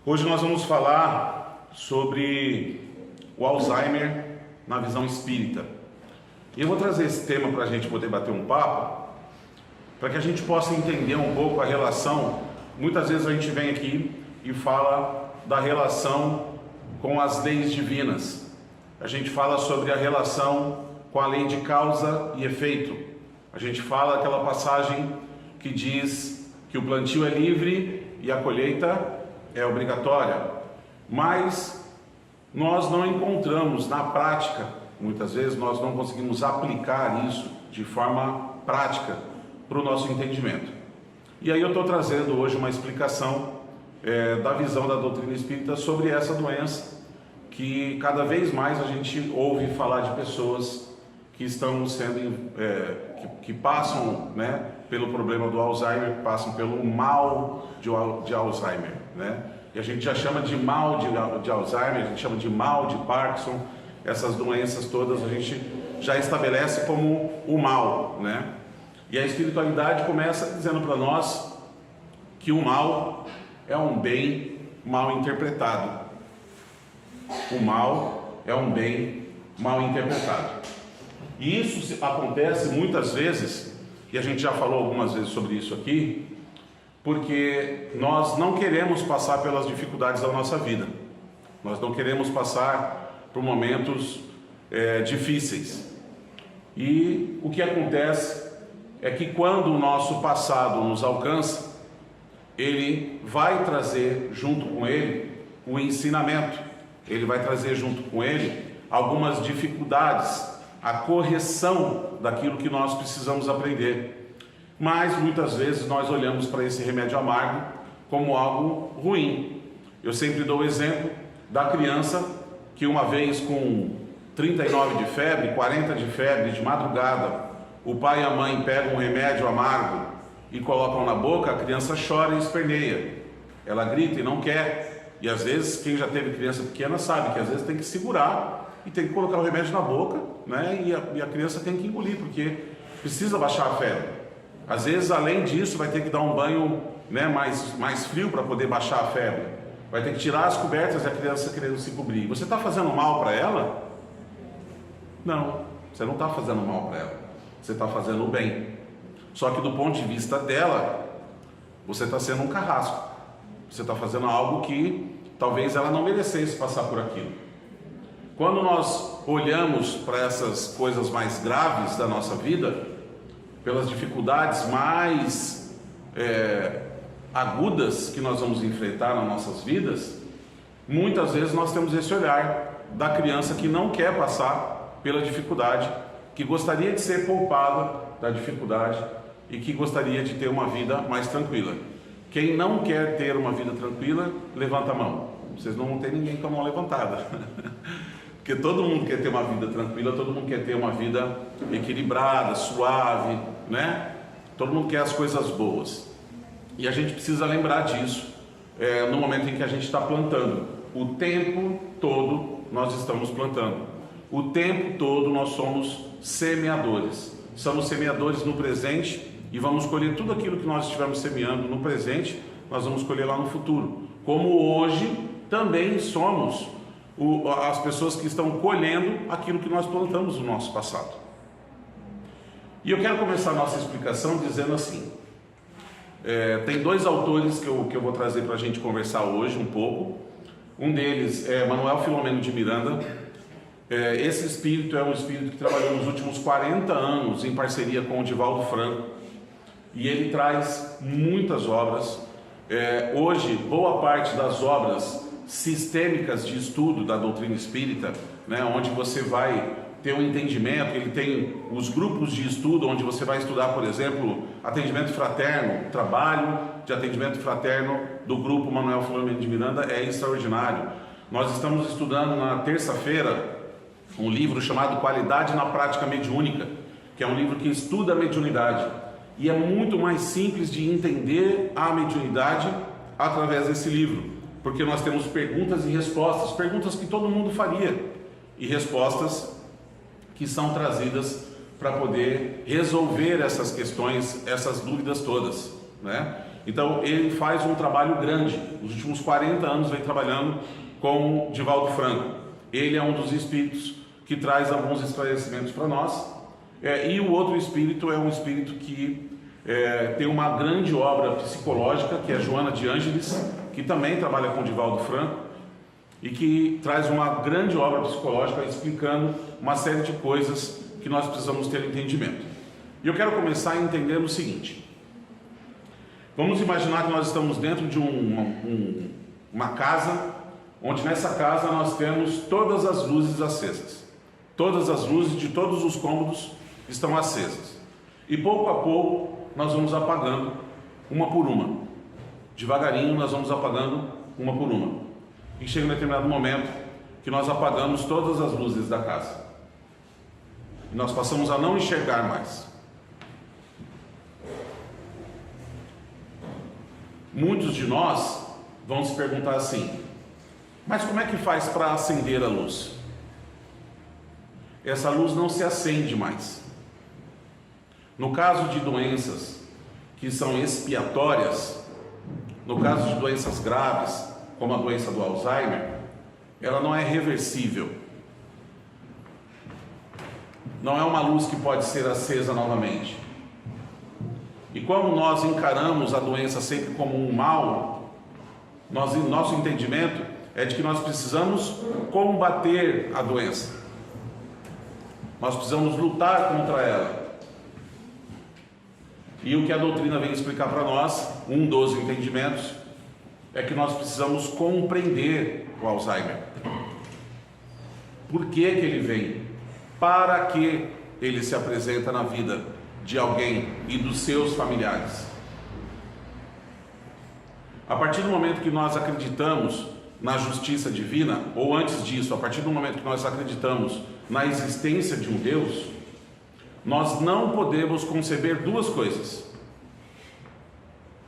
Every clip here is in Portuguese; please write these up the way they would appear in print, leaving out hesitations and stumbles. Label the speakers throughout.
Speaker 1: Hoje nós vamos falar sobre o Alzheimer na visão espírita. E eu vou trazer esse tema para a gente poder bater um papo, para que a gente possa entender um pouco a relação. Muitas vezes a gente vem aqui e fala da relação com as leis divinas. A gente fala sobre a relação com a lei de causa e efeito. A gente fala aquela passagem que diz que o plantio é livre e a colheita é obrigatória, mas nós não encontramos na prática, muitas vezes nós não conseguimos aplicar isso de forma prática para o nosso entendimento. E aí eu estou trazendo hoje uma explicação da visão da doutrina espírita sobre essa doença, que cada vez mais a gente ouve falar de pessoas que estão sendo, que passam, né, pelo problema do Alzheimer, que passam pelo mal de Alzheimer, né? E a gente já chama de mal de Alzheimer, a gente chama de mal de Parkinson, essas doenças todas a gente já estabelece como o mal, né? E a espiritualidade começa dizendo para nós que o mal é um bem mal interpretado. O mal é um bem mal interpretado. E isso acontece muitas vezes, e a gente já falou algumas vezes sobre isso aqui, porque nós não queremos passar pelas dificuldades da nossa vida. Nós não queremos passar por momentos difíceis. E o que acontece é que quando o nosso passado nos alcança, ele vai trazer junto com ele o ensinamento. Ele vai trazer junto com ele algumas dificuldades, a correção daquilo que nós precisamos aprender. Mas muitas vezes nós olhamos para esse remédio amargo como algo ruim. Eu sempre dou o exemplo da criança que uma vez com 39 de febre, 40 de febre, de madrugada, o pai e a mãe pegam um remédio amargo e colocam na boca, a criança chora e esperneia. Ela grita e não quer. E às vezes, quem já teve criança pequena sabe que às vezes tem que segurar e tem que colocar o remédio na boca, né? E a criança tem que engolir, porque precisa baixar a febre. Às vezes, além disso, vai ter que dar um banho, né, mais frio para poder baixar a febre. Vai ter que tirar as cobertas e a criança querendo se cobrir. Você está fazendo mal para ela? Não, você não está fazendo mal para ela. Você está fazendo o bem. Só que do ponto de vista dela, você está sendo um carrasco. Você está fazendo algo que talvez ela não merecesse passar por aquilo. Quando nós olhamos para essas coisas mais graves da nossa vida, pelas dificuldades mais agudas que nós vamos enfrentar nas nossas vidas, muitas vezes nós temos esse olhar da criança que não quer passar pela dificuldade, que gostaria de ser poupada da dificuldade e que gostaria de ter uma vida mais tranquila. Quem não quer ter uma vida tranquila, levanta a mão. Vocês não vão ter ninguém com a mão levantada. Porque todo mundo quer ter uma vida tranquila, todo mundo quer ter uma vida equilibrada, suave, né? Todo mundo quer as coisas boas. E a gente precisa lembrar disso no momento em que a gente está plantando. O tempo todo nós estamos plantando. O tempo todo nós somos semeadores. Somos semeadores no presente e vamos colher tudo aquilo que nós estivermos semeando no presente, nós vamos colher lá no futuro. Como hoje também somos as pessoas que estão colhendo aquilo que nós plantamos no nosso passado. E eu quero começar a nossa explicação dizendo assim, tem dois autores que eu vou trazer para a gente conversar hoje um pouco. Um deles é Manuel Filomeno de Miranda. Esse espírito é um espírito que trabalhou nos últimos 40 anos em parceria com o Divaldo Franco, e ele traz muitas obras. Hoje, boa parte das obras sistêmicas de estudo da doutrina espírita, né, onde você vai ter um entendimento, ele tem os grupos de estudo, onde você vai estudar, por exemplo, atendimento fraterno. O trabalho de atendimento fraterno do grupo Manuel Filomeno de Miranda é extraordinário. Nós estamos estudando na terça-feira um livro chamado Qualidade na Prática Mediúnica, que é um livro que estuda a mediunidade, e é muito mais simples de entender a mediunidade através desse livro, porque nós temos perguntas e respostas, perguntas que todo mundo faria, e respostas que são trazidas para poder resolver essas questões, essas dúvidas todas, né? Então ele faz um trabalho grande. Os últimos 40 anos vem trabalhando com Divaldo Franco. Ele é um dos espíritos que traz alguns esclarecimentos para nós. E o outro espírito é um espírito que tem uma grande obra psicológica, que é Joana de Ângeles, que também trabalha com Divaldo Franco e que traz uma grande obra psicológica explicando uma série de coisas que nós precisamos ter entendimento. E eu quero começar entendendo o seguinte: vamos imaginar que nós estamos dentro de uma casa, onde nessa casa nós temos todas as luzes acesas. Todas as luzes de todos os cômodos estão acesas. E pouco a pouco nós vamos apagando uma por uma. Devagarinho nós vamos apagando uma por uma. E chega um determinado momento que nós apagamos todas as luzes da casa. E nós passamos a não enxergar mais. Muitos de nós vão se perguntar assim: mas como é que faz para acender a luz? Essa luz não se acende mais. No caso de doenças que são expiatórias, no caso de doenças graves, como a doença do Alzheimer, ela não é reversível. Não é uma luz que pode ser acesa novamente. E como nós encaramos a doença sempre como um mal, nosso entendimento é de que nós precisamos combater a doença. Nós precisamos lutar contra ela. E o que a doutrina vem explicar para nós, um dos entendimentos, é que nós precisamos compreender o Alzheimer. Por que que ele vem? Para que ele se apresenta na vida de alguém e dos seus familiares? A partir do momento que nós acreditamos na justiça divina, ou antes disso, a partir do momento que nós acreditamos na existência de um Deus, nós não podemos conceber duas coisas.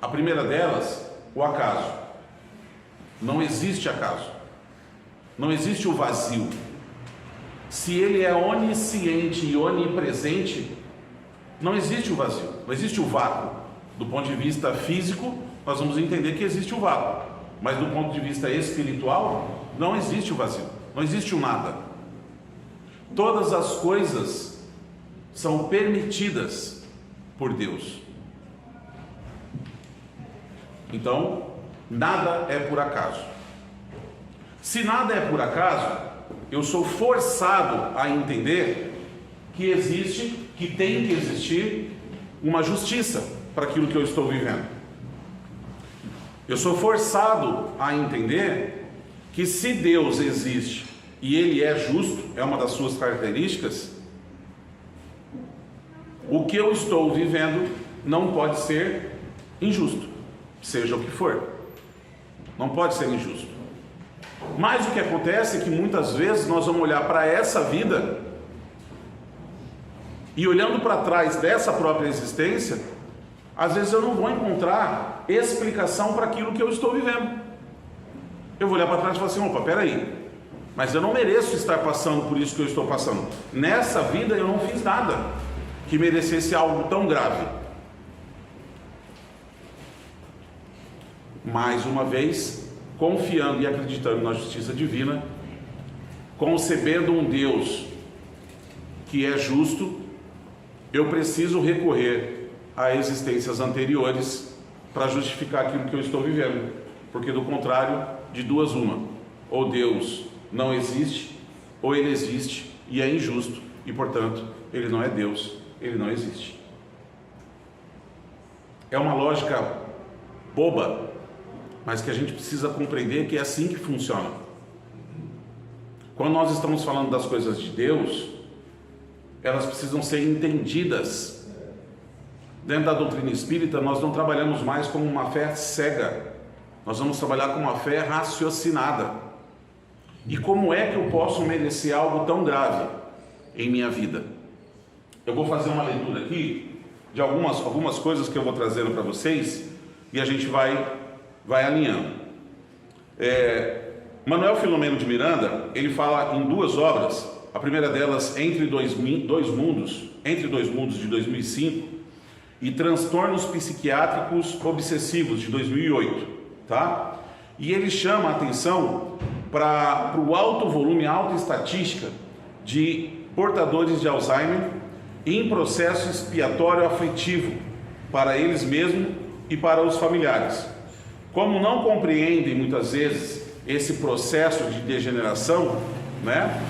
Speaker 1: A primeira delas, o acaso. Não existe acaso. Não existe o vazio. Se ele é onisciente e onipresente, não existe o vazio, não existe o vácuo. Do ponto de vista físico, nós vamos entender que existe o vácuo. Mas do ponto de vista espiritual, não existe o vazio, não existe o nada. Todas as coisas são permitidas por Deus. Então, nada é por acaso. Se nada é por acaso, eu sou forçado a entender que existe, que tem que existir uma justiça para aquilo que eu estou vivendo. Eu sou forçado a entender que se Deus existe e Ele é justo, é uma das suas características, o que eu estou vivendo não pode ser injusto, seja o que for. Não pode ser injusto. Mas o que acontece é que muitas vezes nós vamos olhar para essa vida e, olhando para trás dessa própria existência, às vezes eu não vou encontrar explicação para aquilo que eu estou vivendo. Eu vou olhar para trás e falar assim: opa, peraí, mas eu não mereço estar passando por isso que eu estou passando. Nessa vida eu não fiz nada que merecesse algo tão grave. Mais uma vez, confiando e acreditando na justiça divina, concebendo um Deus que é justo, eu preciso recorrer a existências anteriores para justificar aquilo que eu estou vivendo, porque do contrário, de duas uma: ou Deus não existe, ou Ele existe e é injusto, e portanto Ele não é Deus, Ele não existe. É uma lógica boba, mas que a gente precisa compreender que é assim que funciona. Quando nós estamos falando das coisas de Deus, elas precisam ser entendidas. Dentro da doutrina espírita, nós não trabalhamos mais com uma fé cega, nós vamos trabalhar com uma fé raciocinada. E como é que eu posso merecer algo tão grave em minha vida? Eu vou fazer uma leitura aqui de algumas coisas que eu vou trazendo para vocês e a gente vai alinhando. Manuel Filomeno de Miranda, ele fala em duas obras. A primeira delas, Entre Dois Mundos, de 2005, e Transtornos Psiquiátricos Obsessivos, de 2008, tá? E ele chama a atenção para o alto volume, alta estatística de portadores de Alzheimer em processo expiatório afetivo para eles mesmos e para os familiares. Como não compreendem muitas vezes esse processo de degeneração, né?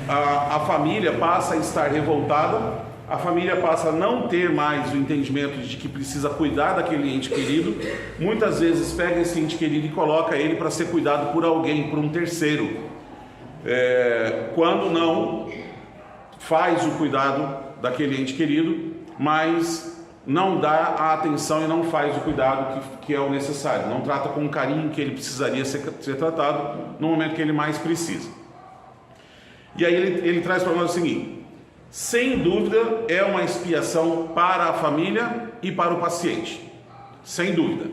Speaker 1: A família passa a estar revoltada, a família passa a não ter mais o entendimento de que precisa cuidar daquele ente querido. Muitas vezes pega esse ente querido e coloca ele para ser cuidado por alguém, por um terceiro, quando não faz o cuidado daquele ente querido, mas não dá a atenção e não faz o cuidado que é o necessário, não trata com o carinho que ele precisaria ser tratado no momento que ele mais precisa. E aí ele traz para nós o seguinte: sem dúvida é uma expiação para a família e para o paciente, sem dúvida.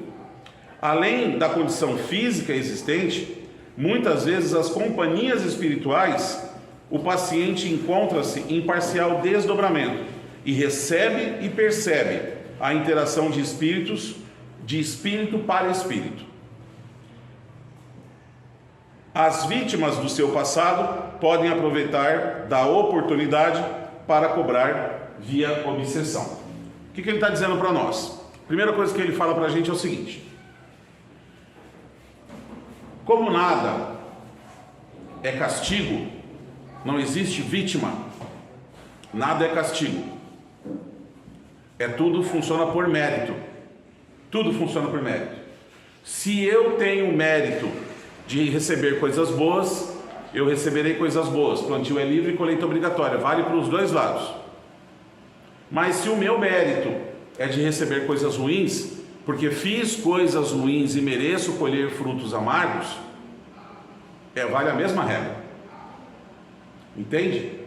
Speaker 1: Além da condição física existente, muitas vezes as companhias espirituais, o paciente encontra-se em parcial desdobramento e recebe e percebe a interação de espíritos, de espírito para espírito. As vítimas do seu passado podem aproveitar da oportunidade para cobrar via obsessão. O que ele está dizendo para nós? Primeira coisa que ele fala para a gente é o seguinte: como nada é castigo, não existe vítima, nada é castigo. Tudo funciona por mérito. Tudo funciona por mérito. Se eu tenho mérito de receber coisas boas, eu receberei coisas boas. Plantio é livre e colheita obrigatória. Vale para os dois lados. Mas se o meu mérito é de receber coisas ruins, porque fiz coisas ruins e mereço colher frutos amargos, vale a mesma regra. Entende?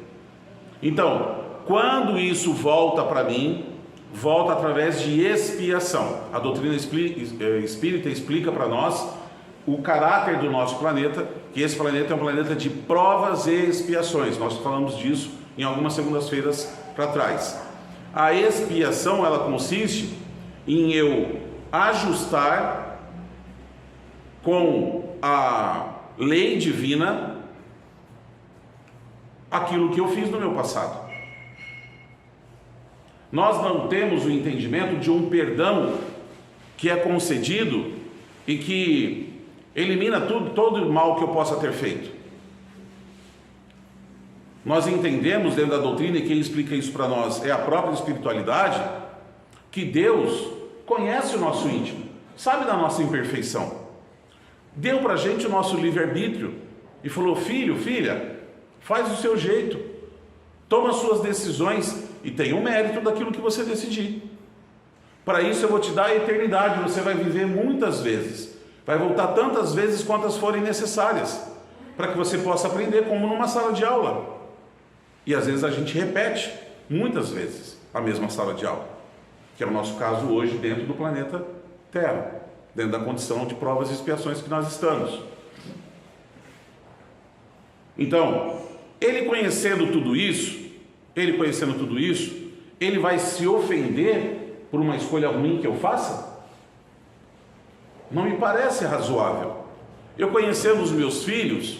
Speaker 1: Então, quando isso volta para mim, volta através de expiação. A doutrina espírita explica para nós o caráter do nosso planeta, que esse planeta é um planeta de provas e expiações. Nós falamos disso em algumas segundas-feiras para trás. A expiação, ela consiste em eu ajustar com a lei divina aquilo que eu fiz no meu passado. Nós não temos o entendimento de um perdão que é concedido e que elimina todo o mal que eu possa ter feito. Nós entendemos dentro da doutrina, e quem explica isso para nós é a própria espiritualidade, que Deus conhece o nosso íntimo, sabe da nossa imperfeição, deu para a gente o nosso livre-arbítrio e falou: filho, filha, faz do seu jeito, toma as suas decisões e tenha o mérito daquilo que você decidir. Para isso eu vou te dar a eternidade, você vai viver muitas vezes, vai voltar tantas vezes quantas forem necessárias, para que você possa aprender, como numa sala de aula. E às vezes a gente repete muitas vezes a mesma sala de aula, que é o nosso caso hoje dentro do planeta Terra, dentro da condição de provas e expiações que nós estamos. Então, ele conhecendo tudo isso, ele vai se ofender por uma escolha ruim que eu faça? Não me parece razoável. Eu conhecendo os meus filhos,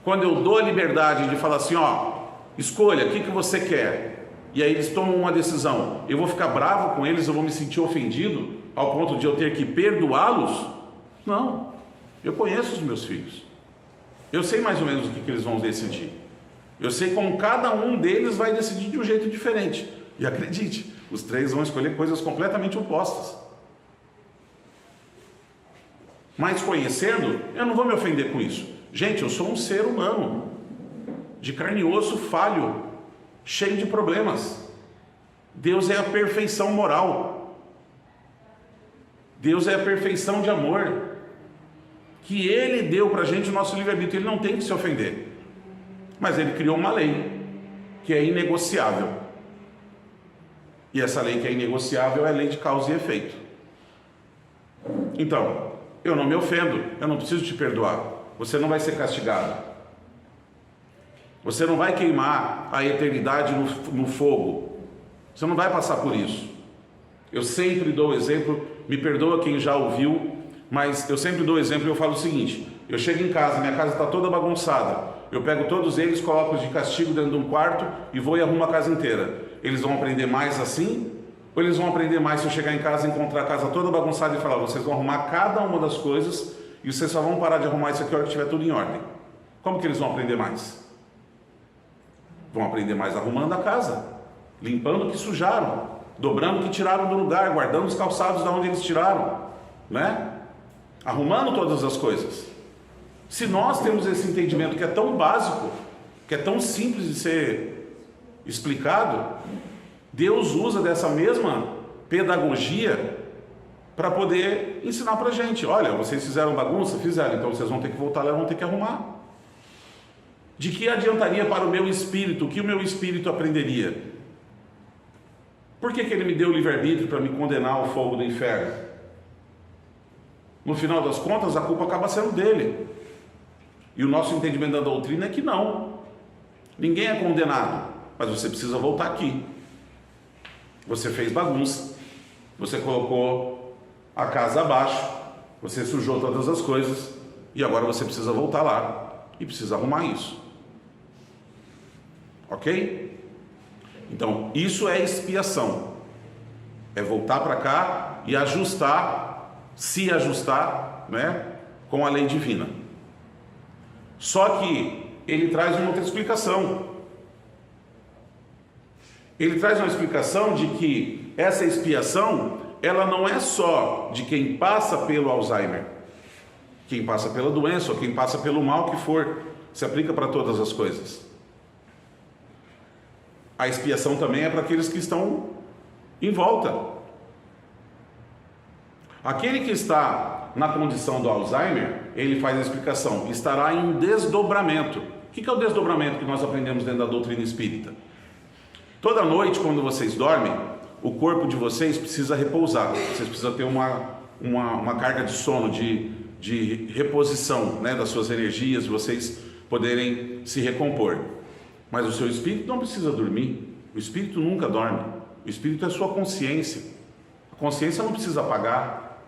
Speaker 1: quando eu dou a liberdade de falar assim, escolha, o que você quer? E aí eles tomam uma decisão. Eu vou ficar bravo com eles, eu vou me sentir ofendido ao ponto de eu ter que perdoá-los? Não. Eu conheço os meus filhos. Eu sei mais ou menos o que eles vão decidir. Eu sei como cada um deles vai decidir de um jeito diferente. E acredite, os três vão escolher coisas completamente opostas. Mas conhecendo, eu não vou me ofender com isso. Gente, eu sou um ser humano, de carne e osso, falho, cheio de problemas. Deus é a perfeição moral. Deus é a perfeição de amor, que Ele deu para a gente o nosso livre-arbítrio. Ele não tem que se ofender. Mas Ele criou uma lei que é inegociável. E essa lei que é inegociável é a lei de causa e efeito. Então, eu não me ofendo, eu não preciso te perdoar. Você não vai ser castigado. Você não vai queimar a eternidade no fogo. Você não vai passar por isso. Eu sempre dou exemplo, me perdoa quem já ouviu, mas eu sempre dou exemplo e eu falo o seguinte: eu chego em casa, minha casa está toda bagunçada, eu pego todos eles, coloco de castigo dentro de um quarto e vou e arrumo a casa inteira. Eles vão aprender mais assim? Ou eles vão aprender mais se eu chegar em casa e encontrar a casa toda bagunçada e falar, vocês vão arrumar cada uma das coisas e vocês só vão parar de arrumar isso aqui na hora que estiver tudo em ordem? Como que eles vão aprender mais? Vão aprender mais arrumando a casa, limpando o que sujaram, dobrando o que tiraram do lugar, guardando os calçados de onde eles tiraram, né? Arrumando todas as coisas. Se nós temos esse entendimento que é tão básico, que é tão simples de ser explicado, Deus usa dessa mesma pedagogia para poder ensinar para a gente. Olha, vocês fizeram bagunça? Fizeram, então vocês vão ter que voltar lá e vão ter que arrumar. De que adiantaria para o meu espírito? O que o meu espírito aprenderia? Por que ele me deu o livre-arbítrio para me condenar ao fogo do inferno? No final das contas, a culpa acaba sendo dele. E o nosso entendimento da doutrina é que não. Ninguém é condenado, mas você precisa voltar aqui. Você fez bagunça, você colocou a casa abaixo, você sujou todas as coisas, e agora você precisa voltar lá e precisa arrumar isso. Ok? Então, isso é expiação. É voltar para cá e ajustar, se ajustar, né, com a lei divina. Só que ele traz uma outra explicação. Ele traz uma explicação de que essa expiação, ela não é só de quem passa pelo Alzheimer, quem passa pela doença ou quem passa pelo mal que for, se aplica para todas as coisas. A expiação também é para aqueles que estão em volta. Aquele que está na condição do Alzheimer, ele faz a explicação, estará em desdobramento. O que é o desdobramento que nós aprendemos dentro da doutrina espírita? Toda noite, quando vocês dormem, o corpo de vocês precisa repousar. Vocês precisam ter uma carga de sono, de reposição, né, das suas energias, vocês poderem se recompor. Mas o seu espírito não precisa dormir. O espírito nunca dorme. O espírito é sua consciência. A consciência não precisa apagar.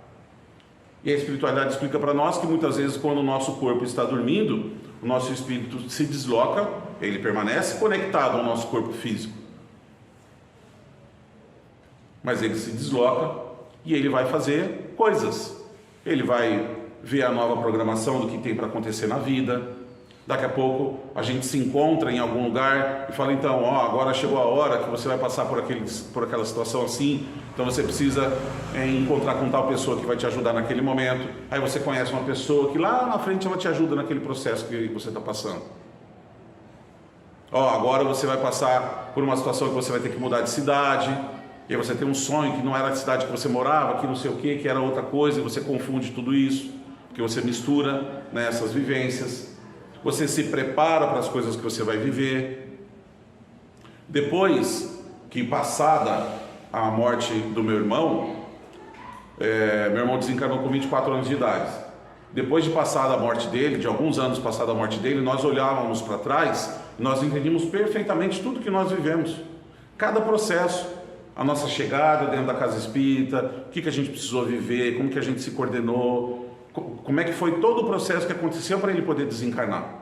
Speaker 1: E a espiritualidade explica para nós que muitas vezes, quando o nosso corpo está dormindo, o nosso espírito se desloca, ele permanece conectado ao nosso corpo físico, mas ele se desloca e ele vai fazer coisas. Ele vai ver a nova programação do que tem para acontecer na vida. Daqui a pouco a gente se encontra em algum lugar e fala, então, agora chegou a hora que você vai passar por aquela situação assim, então você precisa encontrar com tal pessoa que vai te ajudar naquele momento. Aí você conhece uma pessoa que lá na frente ela te ajuda naquele processo que você está passando. Agora você vai passar por uma situação que você vai ter que mudar de cidade, e aí você tem um sonho que não era a cidade que você morava, que não sei o que era outra coisa, e você confunde tudo isso, porque você mistura, né, essas vivências. Você se prepara para as coisas que você vai viver. Depois que passada a morte do meu irmão desencarnou com 24 anos de idade. Depois de passada a morte dele, de alguns anos passada a morte dele, nós olhávamos para trás e nós entendíamos perfeitamente tudo que nós vivemos. Cada processo, a nossa chegada dentro da casa espírita, o que a gente precisou viver, como que a gente se coordenou, como é que foi todo o processo que aconteceu para ele poder desencarnar.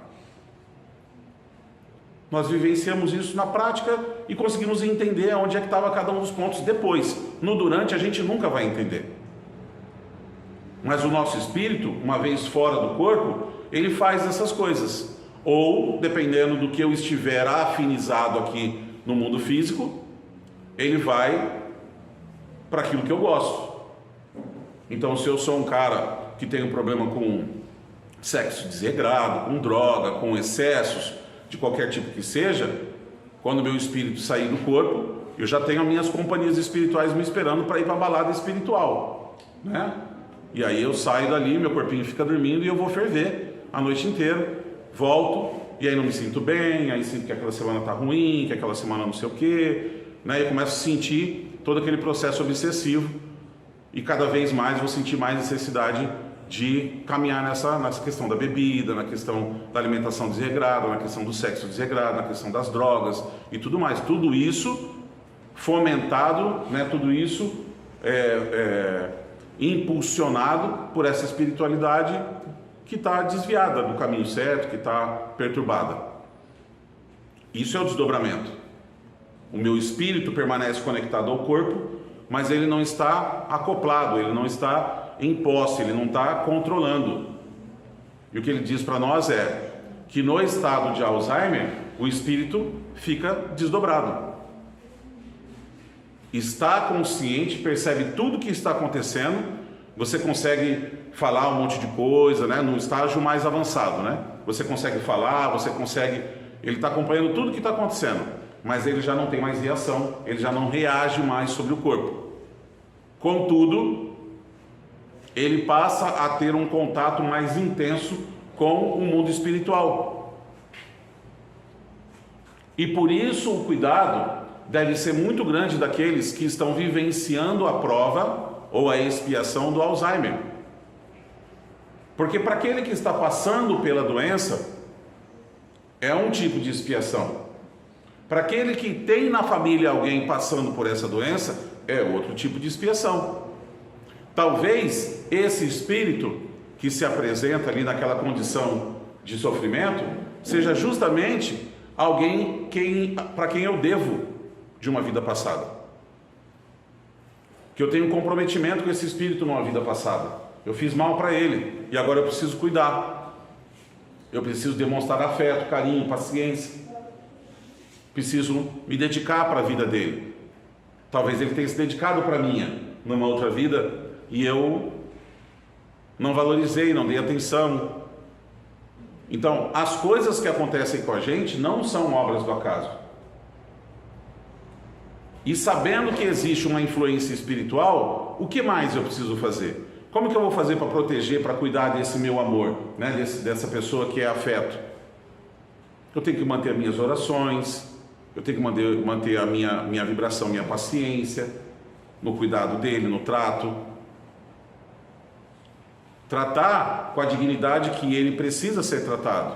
Speaker 1: Nós vivenciamos isso na prática e conseguimos entender onde é que estava cada um dos pontos depois. No durante a gente nunca vai entender. Mas o nosso espírito, uma vez fora do corpo, ele faz essas coisas. Ou, dependendo do que eu estiver afinizado aqui no mundo físico, ele vai para aquilo que eu gosto. Então, se eu sou um cara que tem um problema com sexo desregrado, com droga, com excessos, de qualquer tipo que seja, quando meu espírito sair do corpo, eu já tenho as minhas companhias espirituais me esperando para ir para a balada espiritual, né? E aí eu saio dali, meu corpinho fica dormindo e eu vou ferver a noite inteira, volto, e aí não me sinto bem, aí sinto que aquela semana está ruim, que aquela semana não sei o quê, né? Eu começo a sentir todo aquele processo obsessivo e cada vez mais vou sentir mais necessidade de caminhar nessa questão da bebida, na questão da alimentação desregrada, na questão do sexo desregrado, na questão das drogas e tudo mais. Tudo isso fomentado, né, tudo isso impulsionado por essa espiritualidade que está desviada do caminho certo, que está perturbada. Isso é o desdobramento. O meu espírito permanece conectado ao corpo, mas ele não está acoplado, ele não está em posse, ele não está controlando. E o que ele diz para nós é que no estado de Alzheimer, o espírito fica desdobrado. Está consciente, percebe tudo que está acontecendo, você consegue falar um monte de coisa, né? No estágio mais avançado, né? Você consegue falar, ele está acompanhando tudo que está acontecendo, mas ele já não tem mais reação, ele já não reage mais sobre o corpo. Contudo, ele passa a ter um contato mais intenso com o mundo espiritual. E por isso o cuidado deve ser muito grande daqueles que estão vivenciando a prova ou a expiação do Alzheimer. Porque para aquele que está passando pela doença, é um tipo de expiação. Para aquele que tem na família alguém passando por essa doença, é outro tipo de expiação. Talvez esse espírito que se apresenta ali naquela condição de sofrimento, seja justamente alguém para quem eu devo de uma vida passada. Que eu tenho um comprometimento com esse espírito numa vida passada. Eu fiz mal para ele e agora eu preciso cuidar. Eu preciso demonstrar afeto, carinho, paciência. Preciso me dedicar para a vida dele. Talvez ele tenha se dedicado para a minha numa outra vida e eu não valorizei, não dei atenção. Então, as coisas que acontecem com a gente não são obras do acaso. E sabendo que existe uma influência espiritual, o que mais eu preciso fazer? Como que eu vou fazer para proteger, para cuidar desse meu amor, né? dessa pessoa que é afeto? Eu tenho que manter as minhas orações, eu tenho que manter a minha vibração, minha paciência, no cuidado dele, no trato. Tratar com a dignidade que ele precisa ser tratado.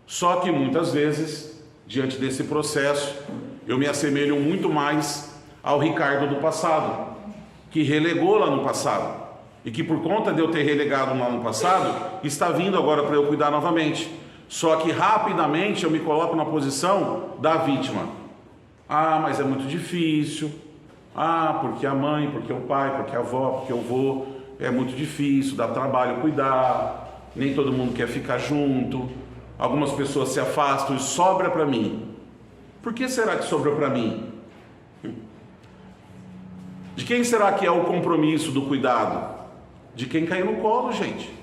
Speaker 1: Só que muitas vezes, diante desse processo, eu me assemelho muito mais ao Ricardo do passado, que relegou lá no passado, e que por conta de eu ter relegado lá no passado, está vindo agora para eu cuidar novamente. Só que rapidamente eu me coloco na posição da vítima. Ah, mas é muito difícil. Ah, porque a mãe, porque o pai, porque a avó, porque o avô, é muito difícil, dá trabalho cuidar, nem todo mundo quer ficar junto, algumas pessoas se afastam e sobra para mim. Por que será que sobrou para mim? De quem será que é o compromisso do cuidado? De quem caiu no colo, gente.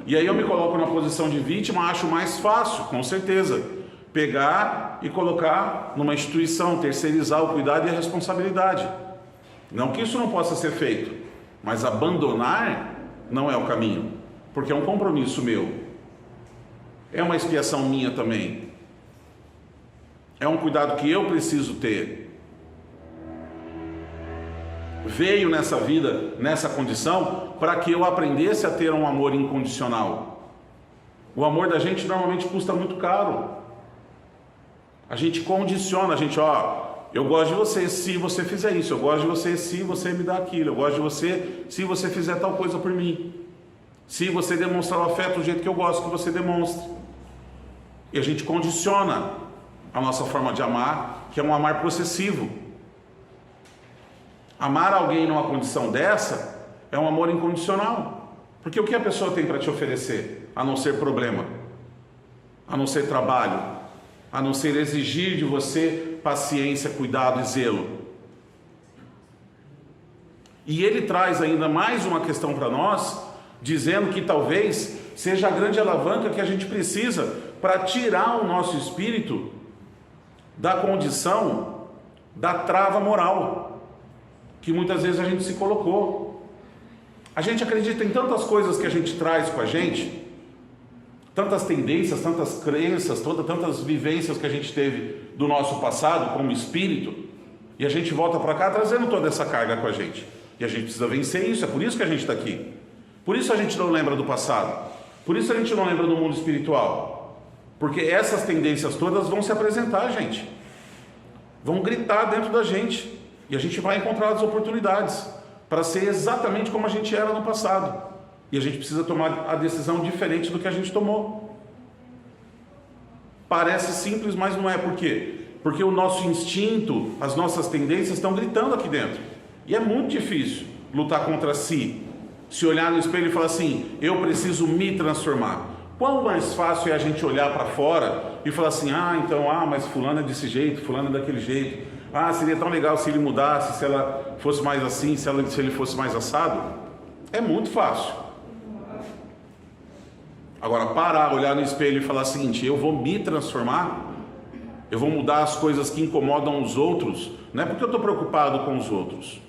Speaker 1: E aí eu me coloco na posição de vítima, acho mais fácil, com certeza, pegar e colocar numa instituição, terceirizar o cuidado e a responsabilidade. Não que isso não possa ser feito, mas abandonar não é o caminho, porque é um compromisso meu, é uma expiação minha também, é um cuidado que eu preciso ter. Veio nessa vida, nessa condição, para que eu aprendesse a ter um amor incondicional. O amor da gente normalmente custa muito caro. A gente condiciona, a gente, eu gosto de você se você fizer isso, eu gosto de você se você me dá aquilo, eu gosto de você se você fizer tal coisa por mim, se você demonstrar o afeto do jeito que eu gosto que você demonstre. E a gente condiciona a nossa forma de amar, que é um amar possessivo. Amar alguém numa condição dessa é um amor incondicional, porque o que a pessoa tem para te oferecer, a não ser problema, a não ser trabalho, a não ser exigir de você paciência, cuidado e zelo. E ele traz ainda mais uma questão para nós, dizendo que talvez seja a grande alavanca que a gente precisa para tirar o nosso espírito da condição da trava moral, que muitas vezes a gente se colocou. A gente acredita em tantas coisas que a gente traz com a gente, tantas tendências, tantas crenças, tantas vivências que a gente teve do nosso passado como espírito, e a gente volta para cá trazendo toda essa carga com a gente. E a gente precisa vencer isso, é por isso que a gente está aqui. Por isso a gente não lembra do passado, por isso a gente não lembra do mundo espiritual, porque essas tendências todas vão se apresentar, gente. vão gritar dentro da gente, e a gente vai encontrar as oportunidades para ser exatamente como a gente era no passado, e a gente precisa tomar a decisão diferente do que a gente tomou. Parece simples, mas não é. Por quê? Porque o nosso instinto, as nossas tendências estão gritando aqui dentro, e é muito difícil lutar contra si, se olhar no espelho e falar assim: eu preciso me transformar. Quão mais fácil é a gente olhar para fora e falar assim: mas fulano é desse jeito, fulano é daquele jeito, seria tão legal se ele mudasse, se ela fosse mais assim, se ele fosse mais assado. É muito fácil. Agora, parar, olhar no espelho e falar o seguinte: eu vou me transformar, eu vou mudar as coisas que incomodam os outros, não é porque eu estou preocupado com os outros,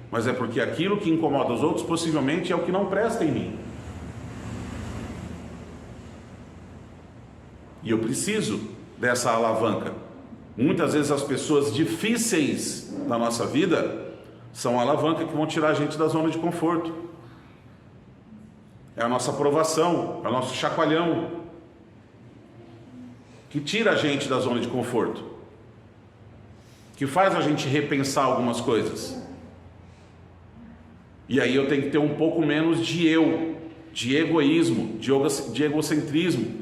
Speaker 1: mas é porque aquilo que incomoda os outros possivelmente é o que não presta em mim. E eu preciso dessa alavanca. Muitas vezes as pessoas difíceis da nossa vida são a alavanca que vão tirar a gente da zona de conforto. É a nossa aprovação, é o nosso chacoalhão que tira a gente da zona de conforto, que faz a gente repensar algumas coisas. E aí eu tenho que ter um pouco menos de eu, de egoísmo, de egocentrismo,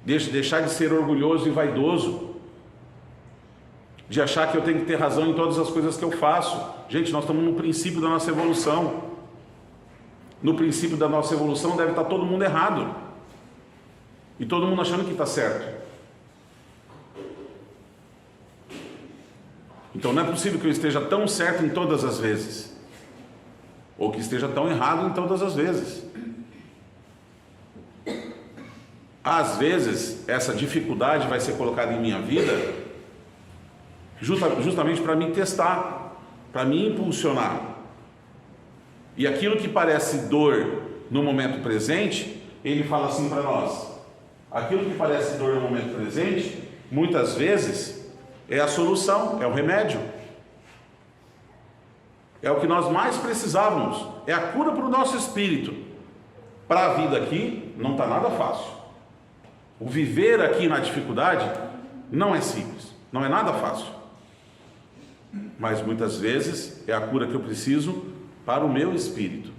Speaker 1: deixar de ser orgulhoso e vaidoso, de achar que eu tenho que ter razão em todas as coisas que eu faço. Gente, nós estamos no princípio da nossa evolução. No princípio da nossa evolução deve estar todo mundo errado, e todo mundo achando que está certo. Então não é possível que eu esteja tão certo em todas as vezes, ou que esteja tão errado em todas as vezes. Às vezes essa dificuldade vai ser colocada em minha vida justamente para me testar, para me impulsionar. E aquilo que parece dor no momento presente, ele fala assim para nós: aquilo que parece dor no momento presente, muitas vezes é a solução, é o remédio, é o que nós mais precisávamos, é a cura para o nosso espírito. Para a vida aqui não está nada fácil. O viver aqui na dificuldade não é simples, não é nada fácil, mas muitas vezes é a cura que eu preciso para o meu espírito.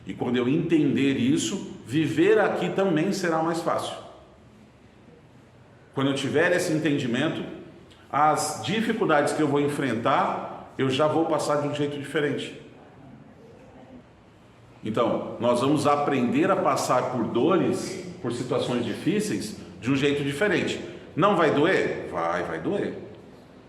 Speaker 1: E quando eu entender isso, viver aqui também será mais fácil. Quando eu tiver esse entendimento, as dificuldades que eu vou enfrentar, eu já vou passar de um jeito diferente. Então, nós vamos aprender a passar por dores, por situações difíceis, de um jeito diferente. Não vai doer? Vai doer.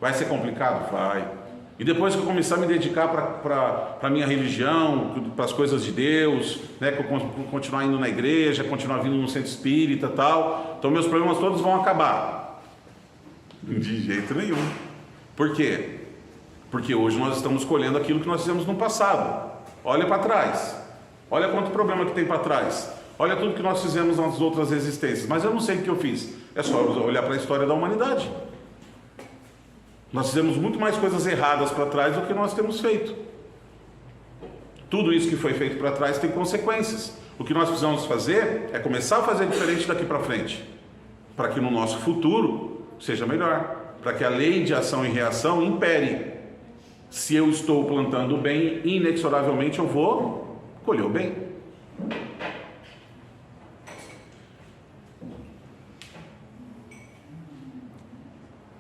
Speaker 1: Vai ser complicado? Vai. E depois que eu começar a me dedicar para a minha religião, para as coisas de Deus, né, que eu continuar indo na igreja, continuar vindo no centro espírita e tal, então meus problemas todos vão acabar. De jeito nenhum. Por quê? Porque hoje nós estamos colhendo aquilo que nós fizemos no passado. Olha para trás. Olha quanto problema que tem para trás. Olha tudo que nós fizemos nas outras existências. Mas eu não sei o que eu fiz. É só olhar para a história da humanidade. Nós fizemos muito mais coisas erradas para trás do que nós temos feito. Tudo isso que foi feito para trás tem consequências. O que nós precisamos fazer é começar a fazer diferente daqui para frente, para que no nosso futuro seja melhor, para que a lei de ação e reação impere. Se eu estou plantando o bem, inexoravelmente eu vou colher o bem.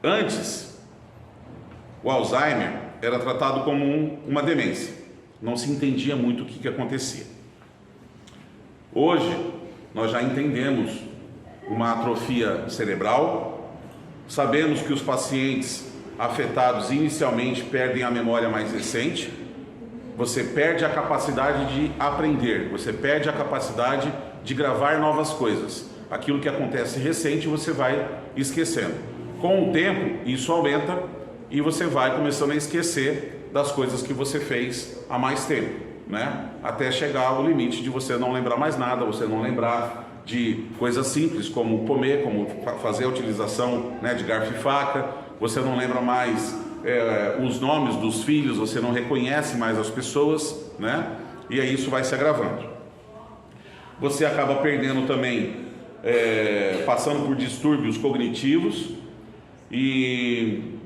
Speaker 1: Antes, o Alzheimer era tratado como uma demência. Não se entendia muito o que acontecia. Hoje, nós já entendemos uma atrofia cerebral, sabemos que os pacientes afetados inicialmente perdem a memória mais recente, você perde a capacidade de aprender, você perde a capacidade de gravar novas coisas. Aquilo que acontece recente você vai esquecendo. Com o tempo, isso aumenta e você vai começando a esquecer das coisas que você fez há mais tempo, né? Até chegar ao limite de você não lembrar mais nada, você não lembrar de coisas simples como comer, como fazer a utilização, né, de garfo e faca, você não lembra mais os nomes dos filhos, você não reconhece mais as pessoas, né? E aí isso vai se agravando. Você acaba perdendo também, passando por distúrbios cognitivos, e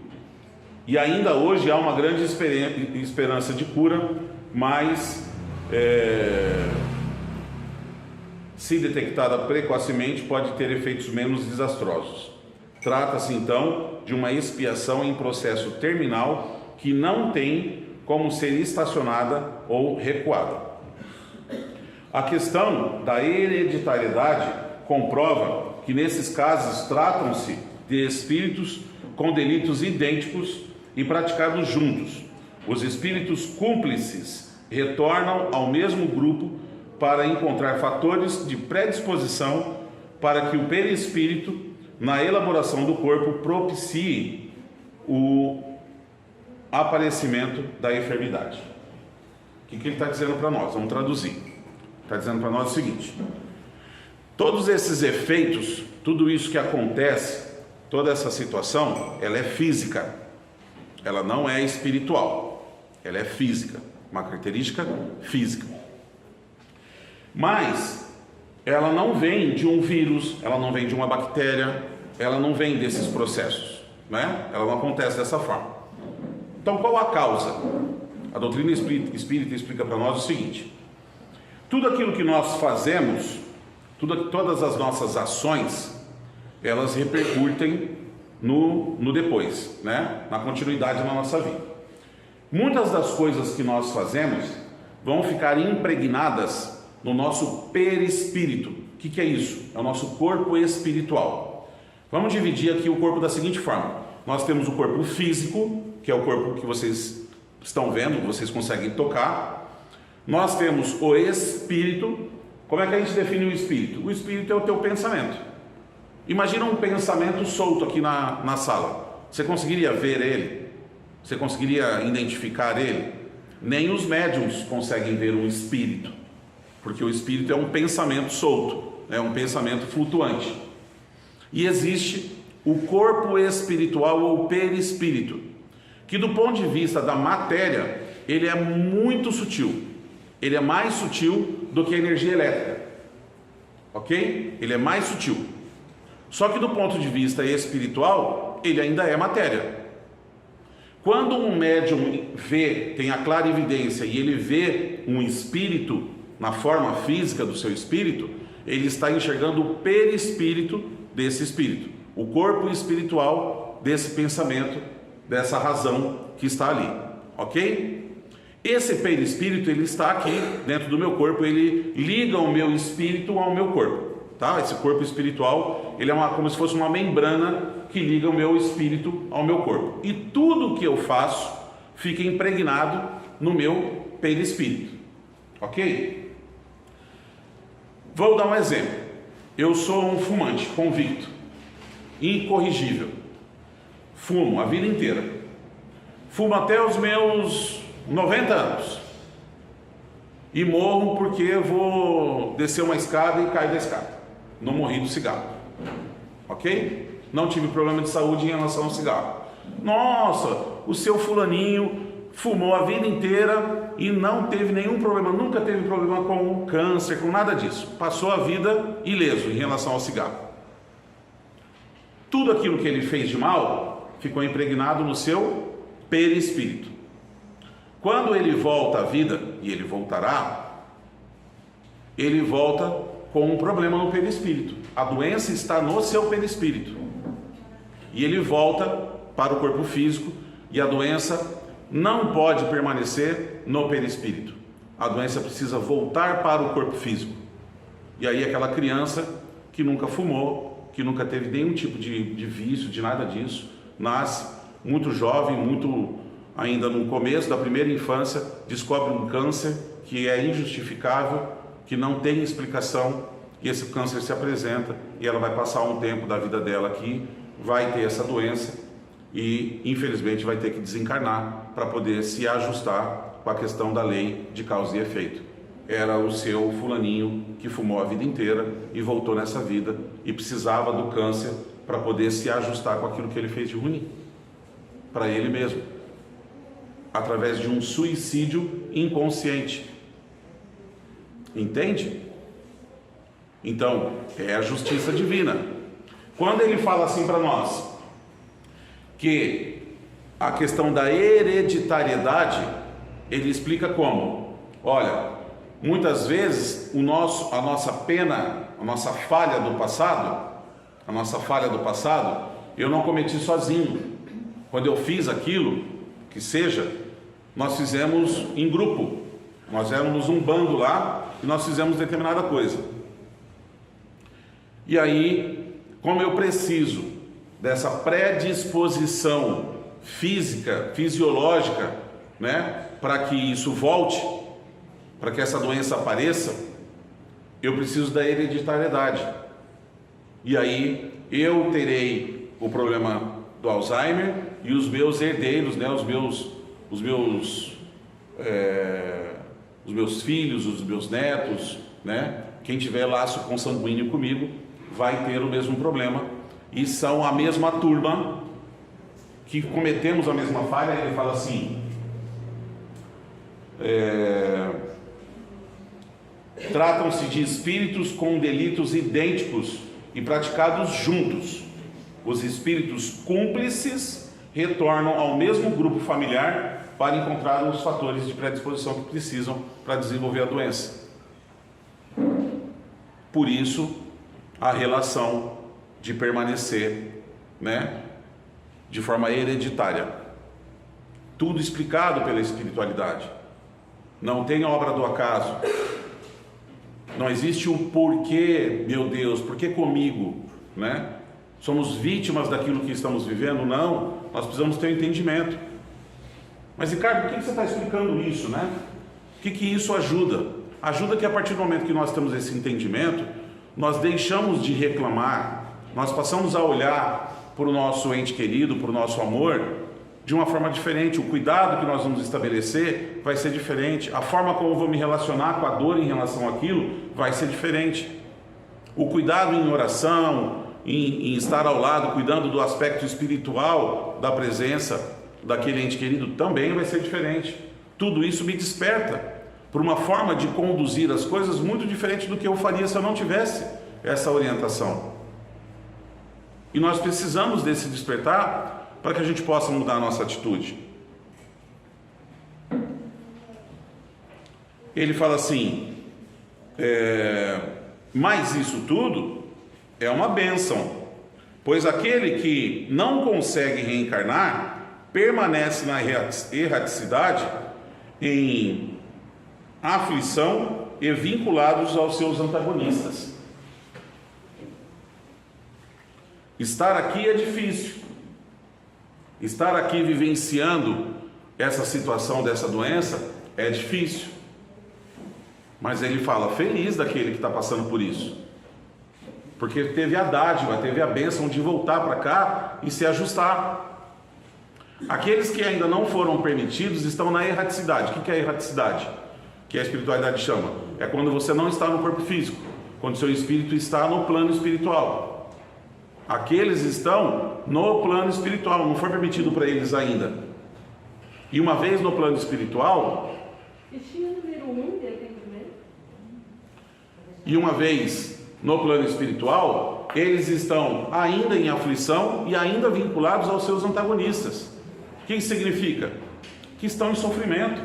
Speaker 1: E ainda hoje há uma grande esperança de cura, mas se detectada precocemente pode ter efeitos menos desastrosos. Trata-se então de uma expiação em processo terminal que não tem como ser estacionada ou recuada. A questão da hereditariedade comprova que nesses casos tratam-se de espíritos com delitos idênticos e praticados juntos. Os espíritos cúmplices retornam ao mesmo grupo para encontrar fatores de predisposição para que o perispírito, na elaboração do corpo, propicie o aparecimento da enfermidade. O que ele está dizendo para nós? Vamos traduzir. Está dizendo para nós o seguinte: todos esses efeitos, tudo isso que acontece, toda essa situação, ela é física, ela não é espiritual, ela é física, uma característica física. Mas ela não vem de um vírus, ela não vem de uma bactéria, ela não vem desses processos, né? Ela não acontece dessa forma. Então, qual a causa? A doutrina espírita explica para nós o seguinte: tudo aquilo que nós fazemos, todas as nossas ações, elas repercutem no depois, né? Na continuidade da nossa vida. Muitas das coisas que nós fazemos vão ficar impregnadas no nosso perispírito. O que é isso? É o nosso corpo espiritual. Vamos dividir aqui o corpo da seguinte forma: nós temos o corpo físico, que é o corpo que vocês estão vendo, que vocês conseguem tocar. Nós temos o espírito. Como é que a gente define o espírito? O espírito é o teu pensamento. Imagina um pensamento solto aqui na sala. Você conseguiria ver ele? Você conseguiria identificar ele? Nem os médiuns conseguem ver um espírito, porque o espírito é um pensamento solto, é um pensamento flutuante. E existe o corpo espiritual ou perispírito, que do ponto de vista da matéria, ele é muito sutil. Ele é mais sutil do que a energia elétrica, ok? Ele é mais sutil. Só que do ponto de vista espiritual, ele ainda é matéria. Quando um médium tem a clarividência e ele vê um espírito na forma física do seu espírito, ele está enxergando o perispírito desse espírito, o corpo espiritual desse pensamento, dessa razão que está ali, ok? Esse perispírito, ele está aqui dentro do meu corpo, ele liga o meu espírito ao meu corpo, tá? Esse corpo espiritual, ele é como se fosse uma membrana que liga o meu espírito ao meu corpo. E tudo que eu faço fica impregnado no meu perispírito, ok? Vou dar um exemplo. Eu sou um fumante convicto, incorrigível. Fumo a vida inteira. Fumo até os meus 90 anos. E morro porque eu vou descer uma escada e cair da escada. Não morri do cigarro. Ok? Não tive problema de saúde em relação ao cigarro. Nossa, o seu fulaninho fumou a vida inteira e não teve nenhum problema, nunca teve problema com câncer, com nada disso. Passou a vida ileso em relação ao cigarro. Tudo aquilo que ele fez de mal ficou impregnado no seu perispírito. Quando ele volta à vida, e ele voltará, ele volta com um problema no perispírito. A doença está no seu perispírito. E ele volta para o corpo físico, e a doença não pode permanecer no perispírito. A doença precisa voltar para o corpo físico. E aí aquela criança que nunca fumou, que nunca teve nenhum tipo de vício, de nada disso, nasce muito jovem, muito ainda no começo da primeira infância, descobre um câncer que é injustificável, que não tem explicação, e esse câncer se apresenta, e ela vai passar um tempo da vida dela aqui, vai ter essa doença, e infelizmente vai ter que desencarnar para poder se ajustar com a questão da lei de causa e efeito. Era o seu fulaninho que fumou a vida inteira e voltou nessa vida e precisava do câncer para poder se ajustar com aquilo que ele fez de ruim para ele mesmo, através de um suicídio inconsciente. Entende? Então, é a justiça divina. Quando ele fala assim para nós, que a questão da hereditariedade, ele explica como: olha, muitas vezes a nossa pena, a nossa falha do passado, eu não cometi sozinho. Quando eu fiz aquilo, que seja, nós fizemos em grupo, nós éramos um bando lá e nós fizemos determinada coisa. E aí, como eu preciso dessa predisposição física, fisiológica, né, para que isso volte, para que essa doença apareça, eu preciso da hereditariedade. E aí eu terei o problema do Alzheimer e os meus herdeiros, né, os meus filhos, os meus netos, né, quem tiver laço consanguíneo comigo vai ter o mesmo problema, e são a mesma turma que cometemos a mesma falha. Ele fala assim: tratam-se de espíritos com delitos idênticos e praticados juntos. Os espíritos cúmplices retornam ao mesmo grupo familiar para encontrar os fatores de predisposição que precisam para desenvolver a doença. Por isso, a relação de permanecer, né, de forma hereditária. Tudo explicado pela espiritualidade. Não tem obra do acaso. Não existe o porquê, meu Deus, por que comigo, né? Somos vítimas daquilo que estamos vivendo? Não, nós precisamos ter um entendimento. Mas, Ricardo, por que você está explicando isso, né? O que isso ajuda? Ajuda que a partir do momento que nós temos esse entendimento, nós deixamos de reclamar, nós passamos a olhar para o nosso ente querido, para o nosso amor, de uma forma diferente. O cuidado que nós vamos estabelecer vai ser diferente. A forma como eu vou me relacionar com a dor em relação àquilo vai ser diferente. O cuidado em oração, em estar ao lado, cuidando do aspecto espiritual da presença daquele ente querido, também vai ser diferente. Tudo isso me desperta para uma forma de conduzir as coisas muito diferente do que eu faria se eu não tivesse essa orientação. E nós precisamos desse despertar para que a gente possa mudar a nossa atitude. Ele fala assim: mas isso tudo é uma bênção, pois aquele que não consegue reencarnar permanece na erraticidade, em aflição e vinculados aos seus antagonistas. Estar aqui é difícil. Estar aqui vivenciando essa situação dessa doença é difícil. Mas ele fala: feliz daquele que está passando por isso, porque teve a dádiva, teve a bênção de voltar para cá e se ajustar. Aqueles que ainda não foram permitidos estão na erraticidade. O que é a erraticidade? Que a espiritualidade chama. É quando você não está no corpo físico, quando seu espírito está no plano espiritual. Aqueles estão no plano espiritual, não foi permitido para eles ainda. E uma vez no plano espiritual, e uma vez no plano espiritual, eles estão ainda em aflição e ainda vinculados aos seus antagonistas. O que isso significa? Que estão em sofrimento,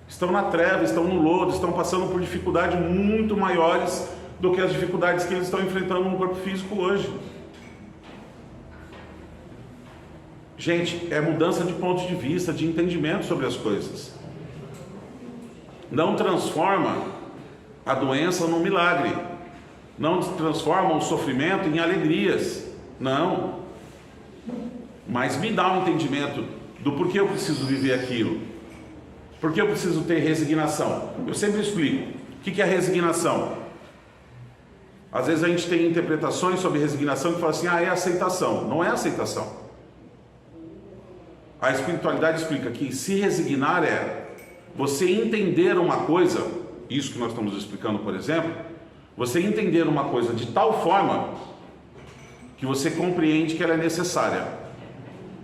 Speaker 1: estão na treva, estão no lodo, estão passando por dificuldades muito maiores do que as dificuldades que eles estão enfrentando no corpo físico hoje. Gente, é mudança de ponto de vista, de entendimento sobre as coisas. Não transforma a doença num milagre, não transforma o sofrimento em alegrias, não. Mas me dá um entendimento do porquê eu preciso viver aquilo, porque eu preciso ter resignação. Eu sempre explico o que é resignação. Às vezes a gente tem interpretações sobre resignação que falam assim: é aceitação. Não é aceitação. A espiritualidade explica que se resignar é você entender uma coisa, isso que nós estamos explicando, por exemplo, você entender uma coisa de tal forma que você compreende que ela é necessária.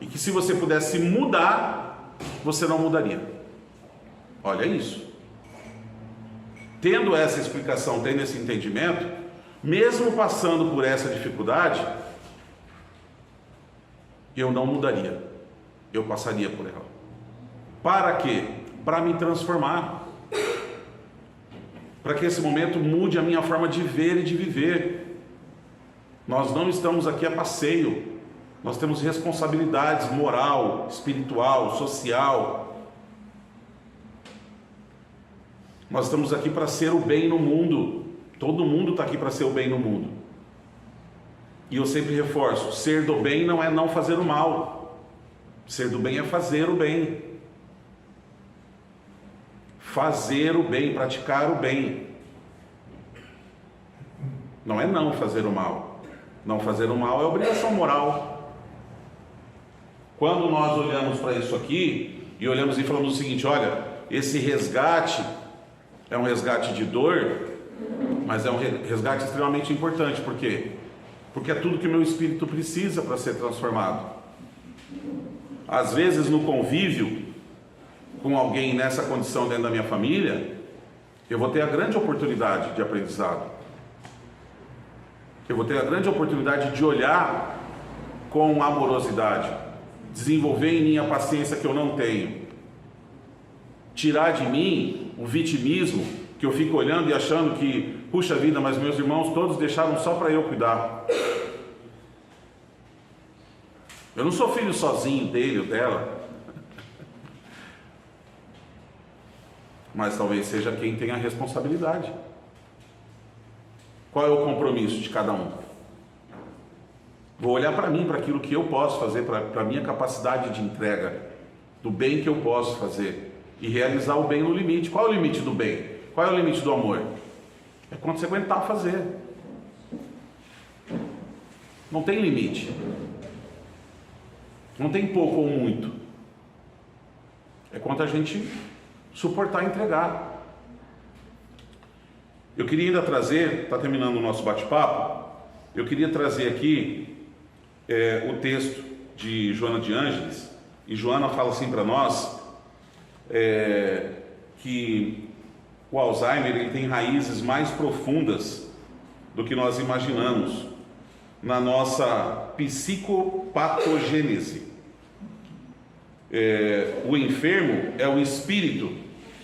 Speaker 1: E que se você pudesse mudar, você não mudaria. Olha isso. Tendo essa explicação, tendo esse entendimento, mesmo passando por essa dificuldade, eu não mudaria. eu passaria por ela. Para quê? Para me transformar. Para que esse momento mude a minha forma de ver e de viver. Nós não estamos aqui a passeio. Nós temos responsabilidades moral, espiritual, social. Nós estamos aqui para ser o bem no mundo. Todo mundo está aqui para ser o bem no mundo. E eu sempre reforço, ser do bem não é não fazer o mal. Ser do bem é fazer o bem. Fazer o bem, praticar o bem. Não é não fazer o mal. Não fazer o mal é obrigação moral. Quando nós olhamos para isso aqui e olhamos e falamos o seguinte: olha, esse resgate é um resgate de dor, mas é um resgate extremamente importante. Por quê? Porque é tudo que o meu espírito precisa para ser transformado. Às vezes no convívio com alguém nessa condição dentro da minha família, eu vou ter a grande oportunidade de aprendizado. Eu vou ter a grande oportunidade de olhar com amorosidade, desenvolver em mim a paciência que eu não tenho, tirar de mim o vitimismo que eu fico olhando e achando que, puxa vida, mas meus irmãos todos deixaram só para eu cuidar. Eu não sou filho sozinho dele ou dela, mas talvez seja quem tem a responsabilidade. Qual é o compromisso de cada um? Vou olhar para mim, para aquilo que eu posso fazer, para a minha capacidade de entrega, do bem que eu posso fazer, e realizar o bem no limite. Qual é o limite do bem? Qual é o limite do amor? É quando você aguentar fazer. Não tem limite. Não tem pouco ou muito. É quanto a gente suportar e entregar. Eu queria ainda trazer, está terminando o nosso bate-papo, eu queria trazer aqui o texto de Joana de Ângeles, e Joana fala assim para nós, que o Alzheimer ele tem raízes mais profundas do que nós imaginamos na nossa psicopatogênese. O enfermo é o espírito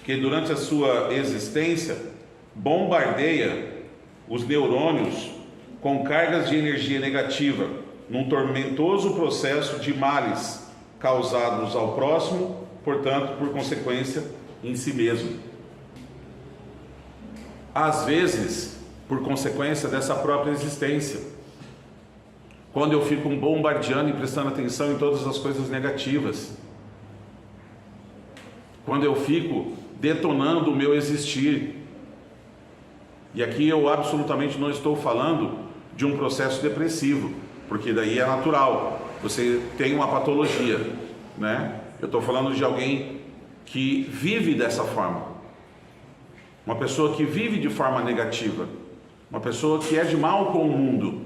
Speaker 1: que durante a sua existência bombardeia os neurônios com cargas de energia negativa num tormentoso processo de males causados ao próximo, portanto, por consequência, em si mesmo. Às vezes, por consequência dessa própria existência. Quando eu fico bombardeando e prestando atenção em todas as coisas negativas. Quando eu fico detonando o meu existir. E aqui eu absolutamente não estou falando de um processo depressivo, porque daí é natural, você tem uma patologia, né? Eu estou falando de alguém que vive dessa forma, uma pessoa que vive de forma negativa, uma pessoa que é de mal com o mundo,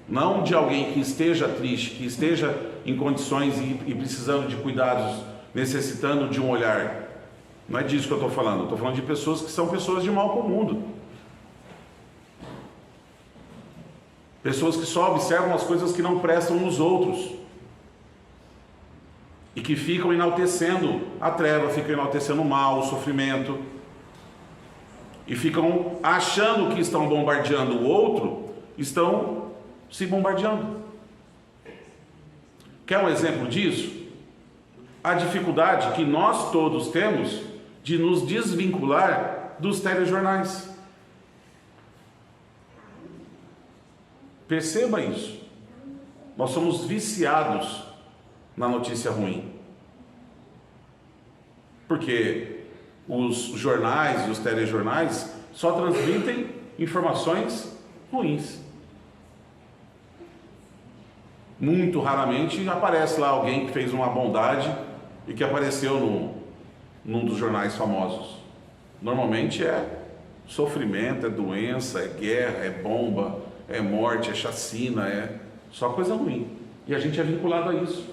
Speaker 1: não de alguém que esteja triste, que esteja em condições e precisando de cuidados, necessitando de um olhar. Não é disso que eu estou falando. Eu estou falando de pessoas que são pessoas de mal com o mundo. Pessoas que só observam as coisas que não prestam nos outros. E que ficam enaltecendo a treva, ficam enaltecendo o mal, o sofrimento. E ficam achando que estão bombardeando o outro, estão se bombardeando. Quer um exemplo disso? A dificuldade que nós todos temos de nos desvincular dos telejornais. Perceba isso. Nós somos viciados na notícia ruim. Porque os jornais e os telejornais só transmitem informações ruins. Muito raramente aparece lá alguém que fez uma bondade e que apareceu num dos jornais famosos. Normalmente é sofrimento, é doença, é guerra, é bomba, é morte, é chacina, é só coisa ruim. E a gente é vinculado a isso.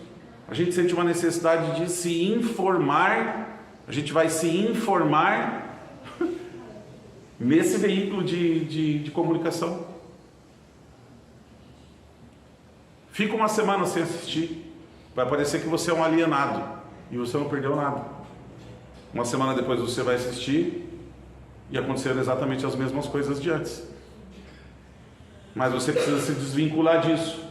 Speaker 1: A gente sente uma necessidade de se informar, a gente vai se informar nesse veículo de comunicação. Fica uma semana sem assistir. vai parecer que você é um alienado e você não perdeu nada. Uma semana depois você vai assistir e aconteceram exatamente as mesmas coisas de antes. Mas você precisa se desvincular disso.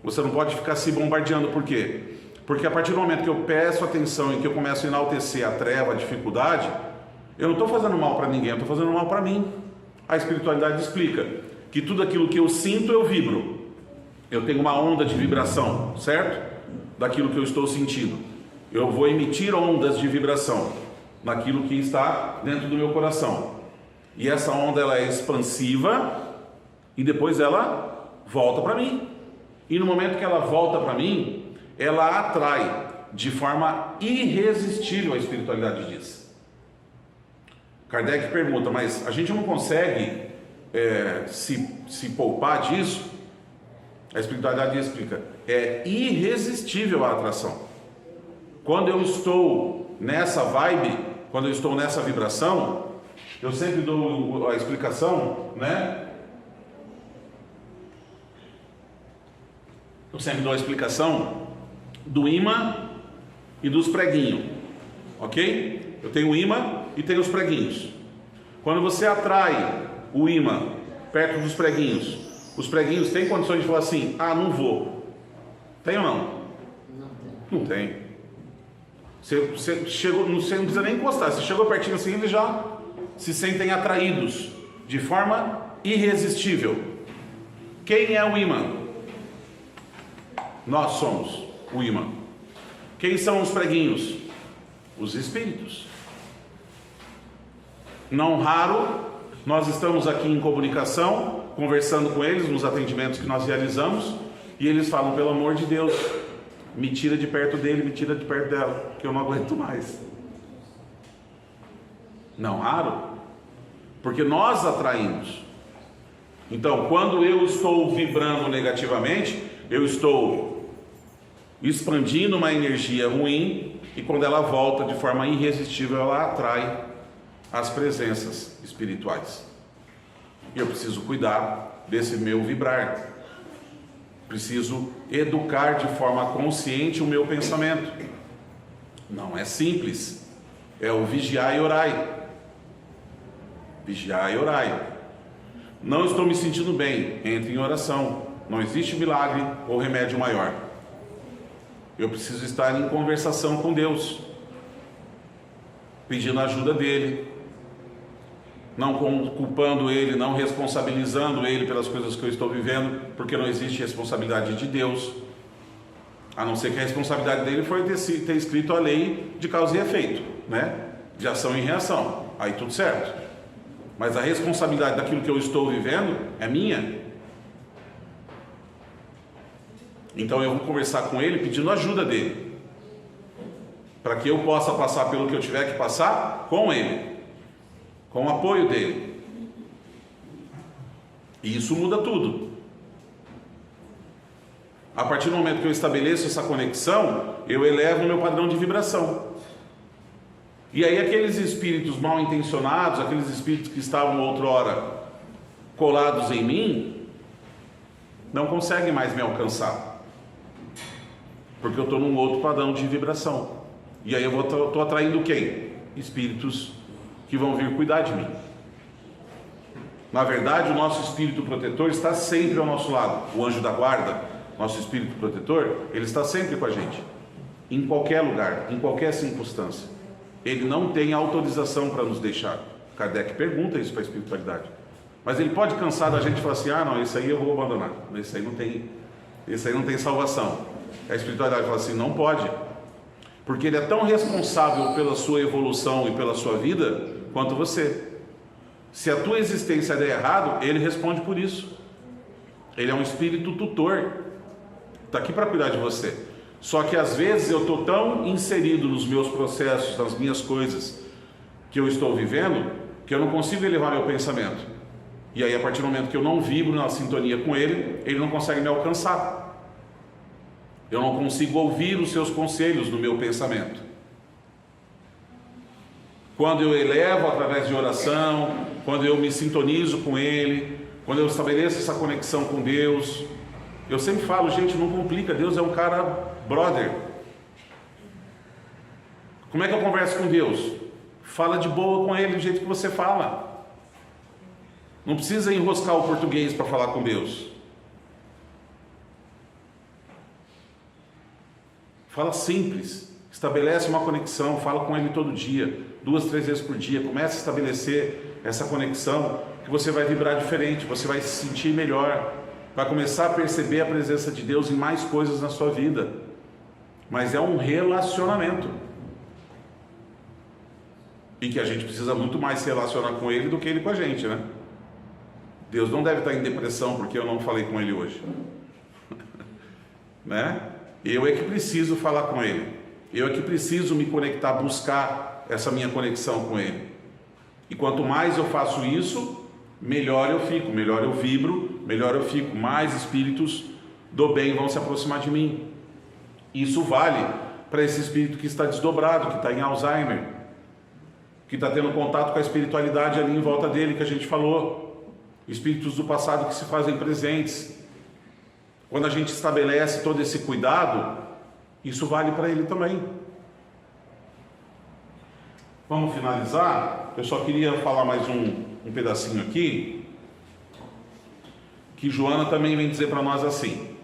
Speaker 1: Você não pode ficar se bombardeando. Por quê? Porque a partir do momento que eu peço atenção e que eu começo a enaltecer a treva, a dificuldade, eu não estou fazendo mal para ninguém, eu estou fazendo mal para mim. A espiritualidade explica que tudo aquilo que eu sinto, eu vibro. Eu tenho uma onda de vibração, certo? Daquilo que eu estou sentindo. Eu vou emitir ondas de vibração naquilo que está dentro do meu coração. E essa onda ela é expansiva e depois ela volta para mim. E no momento que ela volta para mim, ela atrai de forma irresistível, a espiritualidade diz. Kardec pergunta, mas a gente não consegue se poupar disso? A espiritualidade explica, é irresistível a atração. Quando eu estou nessa vibe, quando eu estou nessa vibração, eu sempre dou a explicação, né? Eu sempre dou a explicação do imã e dos preguinhos, ok? Eu tenho o imã e tenho os preguinhos. Quando você atrai o imã perto dos preguinhos, os preguinhos têm condições de falar assim, ah, não vou. Tem ou não? Não tem. Você chegou, você não precisa nem encostar, você chegou pertinho assim, eles já se sentem atraídos de forma irresistível. Quem é o imã? Nós somos o imã. Quem são os preguinhos? Os espíritos. Não raro, nós estamos aqui em comunicação, conversando com eles nos atendimentos que nós realizamos, e eles falam, pelo amor de Deus, me tira de perto dele, me tira de perto dela, que eu não aguento mais. Não raro, porque nós atraímos. Então, quando eu estou vibrando negativamente, eu estou expandindo uma energia ruim, e quando ela volta de forma irresistível, ela atrai as presenças espirituais. E eu preciso cuidar desse meu vibrar. Preciso educar de forma consciente o meu pensamento. Não é simples. É o vigiar e orai. Vigiar e orai. Não estou me sentindo bem, entre em oração. Não existe milagre ou remédio maior. Eu preciso estar em conversação com Deus, pedindo a ajuda dele, não culpando ele, não responsabilizando ele pelas coisas que eu estou vivendo, porque não existe responsabilidade de Deus, a não ser que a responsabilidade dele foi ter escrito a lei de causa e efeito, né? De ação e reação, aí tudo certo. Mas a responsabilidade daquilo que eu estou vivendo é minha. Então eu vou conversar com ele pedindo ajuda dele, para que eu possa passar pelo que eu tiver que passar com ele, com o apoio dele. E isso muda tudo. A partir do momento que eu estabeleço essa conexão, eu elevo o meu padrão de vibração. E aí aqueles espíritos mal intencionados, aqueles espíritos que estavam outrora colados em mim, não conseguem mais me alcançar, porque eu estou num outro padrão de vibração. E aí eu estou atraindo quem? Espíritos que vão vir cuidar de mim. Na verdade, o nosso espírito protetor está sempre ao nosso lado. O anjo da guarda, nosso espírito protetor, ele está sempre com a gente, em qualquer lugar, em qualquer circunstância. Ele não tem autorização para nos deixar. Kardec pergunta isso para a espiritualidade. Mas ele pode cansar da gente e falar assim, ah não, esse aí eu vou abandonar, esse aí não tem salvação. A espiritualidade fala assim, não pode, porque ele é tão responsável pela sua evolução e pela sua vida quanto você. Se a tua existência der errado, ele responde por isso. Ele é um espírito tutor, está aqui para cuidar de você. Só que às vezes eu estou tão inserido nos meus processos, nas minhas coisas que eu estou vivendo, que eu não consigo elevar meu pensamento. E aí a partir do momento que eu não vibro na sintonia com ele, ele não consegue me alcançar. Eu não consigo ouvir os seus conselhos no meu pensamento. Quando eu elevo através de oração, quando eu me sintonizo com ele, quando eu estabeleço essa conexão com Deus, Eu sempre falo, gente, não complica, Deus é um cara brother. Como é que eu converso com Deus? Fala de boa com Ele do jeito que você fala. Não precisa enroscar o português para falar com Deus. Fala simples, estabelece uma conexão, fala com Ele todo dia, 2, 3 vezes por dia, começa a estabelecer essa conexão, que você vai vibrar diferente, você vai se sentir melhor, vai começar a perceber a presença de Deus em mais coisas na sua vida. Mas é um relacionamento, e que a gente precisa muito mais se relacionar com Ele do que Ele com a gente, né? Deus não deve estar em depressão porque eu não falei com Ele hoje, né? Eu é que preciso falar com Ele, eu é que preciso me conectar, buscar essa minha conexão com Ele. E quanto mais eu faço isso, melhor eu fico, melhor eu vibro, melhor eu fico, mais espíritos do bem vão se aproximar de mim. Isso vale para esse espírito que está desdobrado, que está em Alzheimer, que está tendo contato com a espiritualidade ali em volta dele, que a gente falou, espíritos do passado que se fazem presentes. Quando a gente estabelece todo esse cuidado, isso vale para ele também. Vamos finalizar? Eu só queria falar mais um pedacinho aqui, que Joana também vem dizer para nós assim: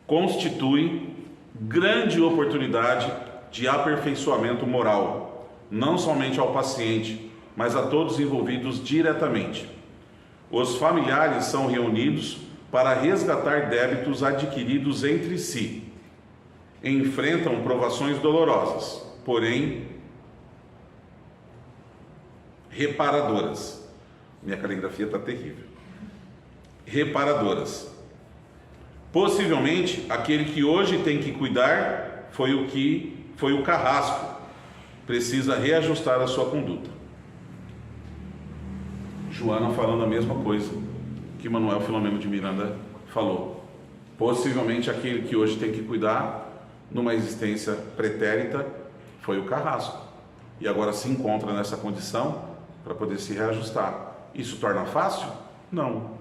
Speaker 1: constitui grande oportunidade de aperfeiçoamento moral, não somente ao paciente, mas a todos envolvidos diretamente. Os familiares são reunidos para resgatar débitos adquiridos entre si. Enfrentam provações dolorosas, porém reparadoras. Minha caligrafia está terrível. Reparadoras. Possivelmente, aquele que hoje tem que cuidar foi o carrasco. Precisa reajustar a sua conduta. Joana falando a mesma coisa que Manuel Filomeno de Miranda falou. Possivelmente aquele que hoje tem que cuidar, numa existência pretérita, foi o carrasco. E agora se encontra nessa condição para poder se reajustar. Isso torna fácil? Não.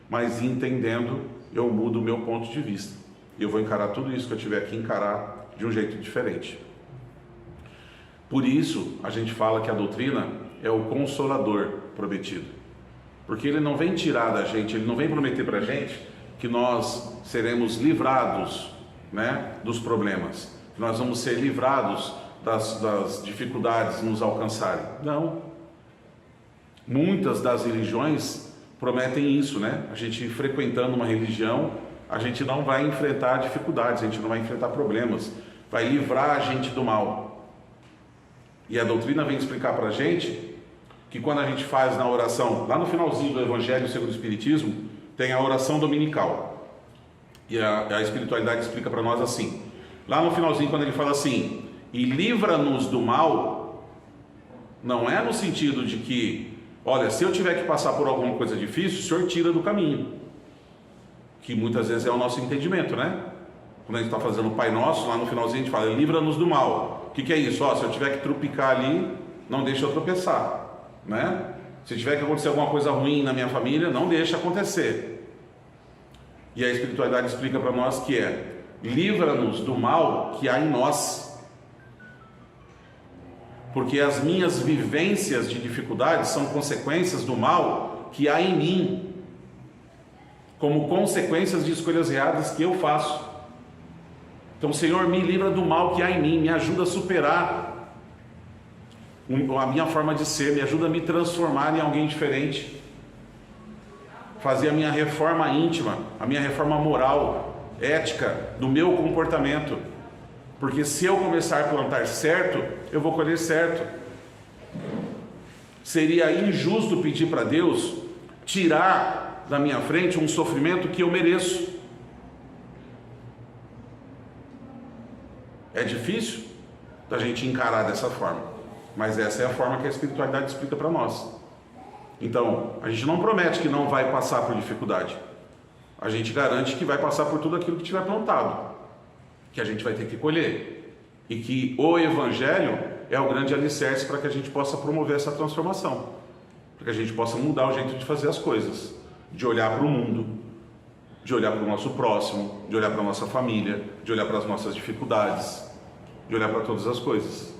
Speaker 1: Mas entendendo, eu mudo o meu ponto de vista. Eu vou encarar tudo isso que eu tiver que encarar de um jeito diferente. Por isso, a gente fala que a doutrina é o consolador prometido. Porque ele não vem tirar da gente, ele não vem prometer para a gente que nós seremos livrados, né, dos problemas, que nós vamos ser livrados das dificuldades nos alcançarem. Não. Muitas das religiões prometem isso, né? A gente frequentando uma religião, a gente não vai enfrentar dificuldades, a gente não vai enfrentar problemas, vai livrar a gente do mal. E a doutrina vem explicar para a gente que quando a gente faz na oração, lá no finalzinho do Evangelho segundo o Espiritismo, tem a oração dominical. E a espiritualidade explica para nós assim, lá no finalzinho quando ele fala assim, e livra-nos do mal, não é no sentido de que, olha, se eu tiver que passar por alguma coisa difícil, o Senhor tira do caminho, que muitas vezes é o nosso entendimento, né? Quando a gente está fazendo o Pai Nosso, lá no finalzinho a gente fala, livra-nos do mal. O que é isso? Ó, se eu tiver que tropicar ali, não deixa eu tropeçar, né? Se tiver que acontecer alguma coisa ruim na minha família, não deixa acontecer. E a espiritualidade explica para nós que é, livra-nos do mal que há em nós. Porque as minhas vivências de dificuldades são consequências do mal que há em mim, como consequências de escolhas erradas que eu faço. Então, Senhor, me livra do mal que há em mim, me ajuda a superar a minha forma de ser, me ajuda a me transformar em alguém diferente, fazer a minha reforma íntima, a minha reforma moral, ética, do meu comportamento, porque se eu começar a plantar certo, eu vou colher certo. Seria injusto pedir para Deus tirar da minha frente um sofrimento que eu mereço. É difícil da gente encarar dessa forma, mas essa é a forma que a espiritualidade explica para nós. Então, a gente não promete que não vai passar por dificuldade, a gente garante que vai passar por tudo aquilo que tiver plantado, que a gente vai ter que colher, e que o Evangelho é o grande alicerce para que a gente possa promover essa transformação, para que a gente possa mudar o jeito de fazer as coisas, de olhar para o mundo, de olhar para o nosso próximo, de olhar para a nossa família, de olhar para as nossas dificuldades, de olhar para todas as coisas.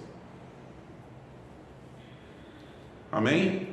Speaker 1: Amém?